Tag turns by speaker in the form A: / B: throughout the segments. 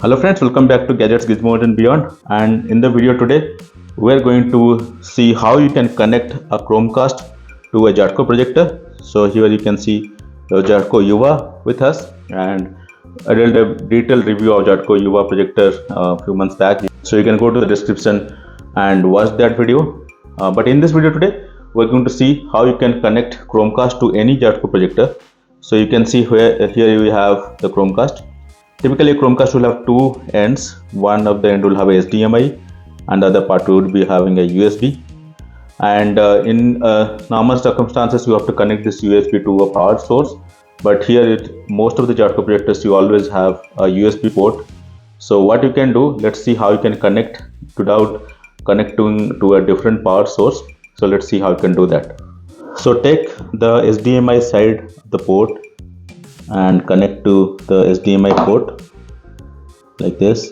A: Hello friends, welcome back to Gadgets, Gizmos and Beyond. And in the video today, we're going to see how you can connect a Chromecast to a Wzatco projector. So here you can see the Wzatco Yuva with us, and I did a detailed review of Wzatco Yuva projector a few months back. So you can go to the description and watch that video. But in this video today, we're going to see how you can connect Chromecast to any Wzatco projector. So you can see here you have the Chromecast. Typically, a Chromecast will have two ends. One of the end will have a HDMI, and the other part would be having a USB. And in normal circumstances, you have to connect this USB to a power source. But here, most of the Wzatco projectors, you always have a USB port. So what you can do, let's see how you can connect without connecting to a different power source. So let's see how you can do that. So take the HDMI side of the port and connect to the HDMI port like this,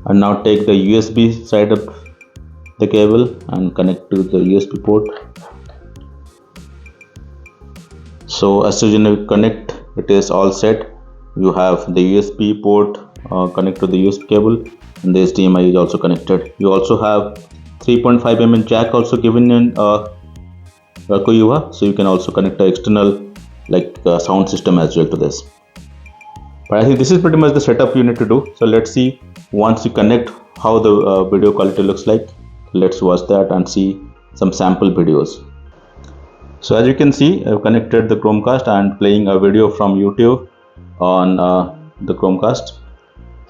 A: and now take the USB side of the cable and connect to the USB port. So as soon as you connect, it is all set. You have the USB port connect to the USB cable, and the HDMI is also connected. You also have 3.5 mm jack also given in Wzatco Yuva, so you can also connect the external sound system as well to this. But I think this is pretty much the setup you need to do. So let's see once you connect how the video quality looks like. Let's watch that and see some sample videos. So as you can see, I've connected the Chromecast and playing a video from YouTube on the Chromecast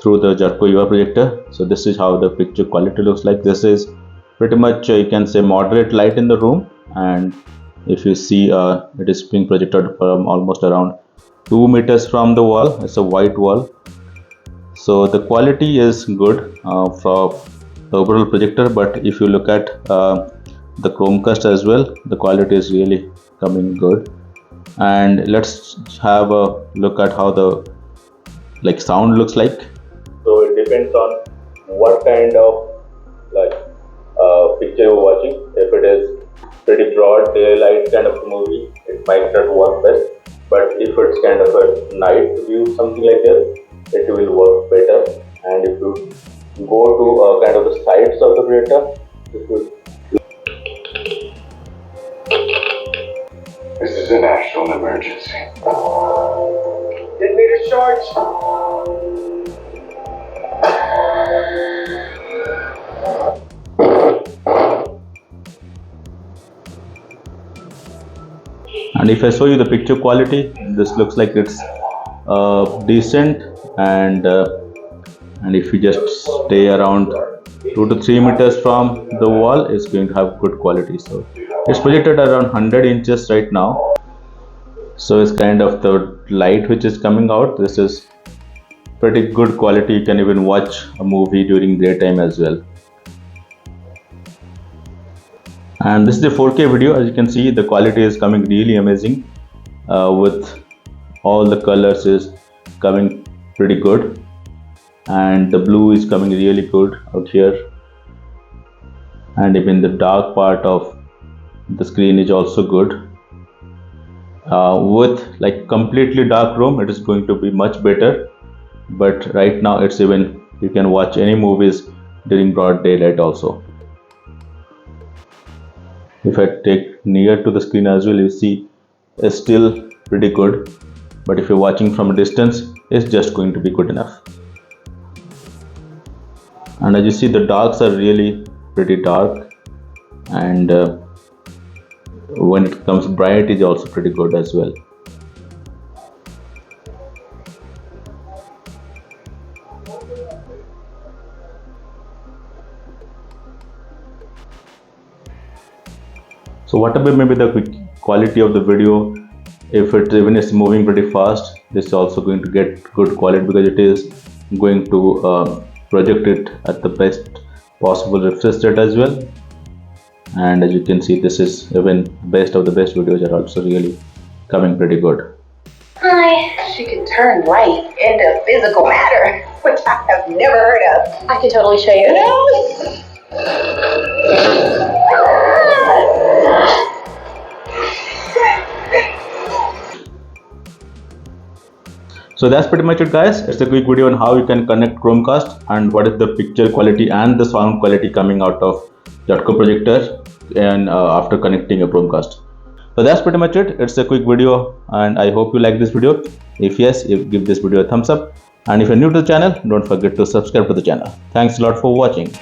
A: through the Wzatco Yuva projector. So this is how the picture quality looks like. This is pretty much you can say moderate light in the room, and if you see it is being projected from almost around 2 meters from the wall. It's a white wall, so the quality is good from the overall projector. But if you look at the Chromecast as well, the quality is really coming good. And let's have a look at how the sound looks like. So it depends on what kind of picture you're watching. If it is pretty broad daylight kind of movie, it might not work best. But if it's kind of a night view, something like this, it will work better. And if you go to kind of the sides of the projector, it will.
B: This is a national emergency.
C: Detonator charge.
A: And if I show you the picture quality, this looks like it's decent, and if you just stay around 2 to 3 meters from the wall, it's going to have good quality. So it's projected around 100 inches right now. So it's kind of the light which is coming out. This is pretty good quality. You can even watch a movie during daytime as well. And this is the 4K video. As you can see, the quality is coming really amazing. With all the colors is coming pretty good, and the blue is coming really good out here, and even the dark part of the screen is also good. With completely dark room, it is going to be much better. But right now it's even you can watch any movies during broad daylight also. If I take near to the screen as well, you see it's still pretty good. But if you're watching from a distance, it's just going to be good enough. And as you see, the darks are really pretty dark, and when it comes bright, it's also pretty good as well. So whatever may be the quality of the video, if it even is moving pretty fast, this is also going to get good quality, because it is going to project it at the best possible refresh rate as well. And as you can see, this is even best of the best videos are also really coming pretty good.
D: Hi. She can turn light into physical matter, which I have never heard of. I can totally show you.
A: So that's pretty much it, guys. It's a quick video on how you can connect Chromecast and what is the picture quality and the sound quality coming out of Wzatco Projector and after connecting a Chromecast. So that's pretty much it. It's a quick video and I hope you like this video. If yes, give this video a thumbs up. And if you're new to the channel, don't forget to subscribe to the channel. Thanks a lot for watching.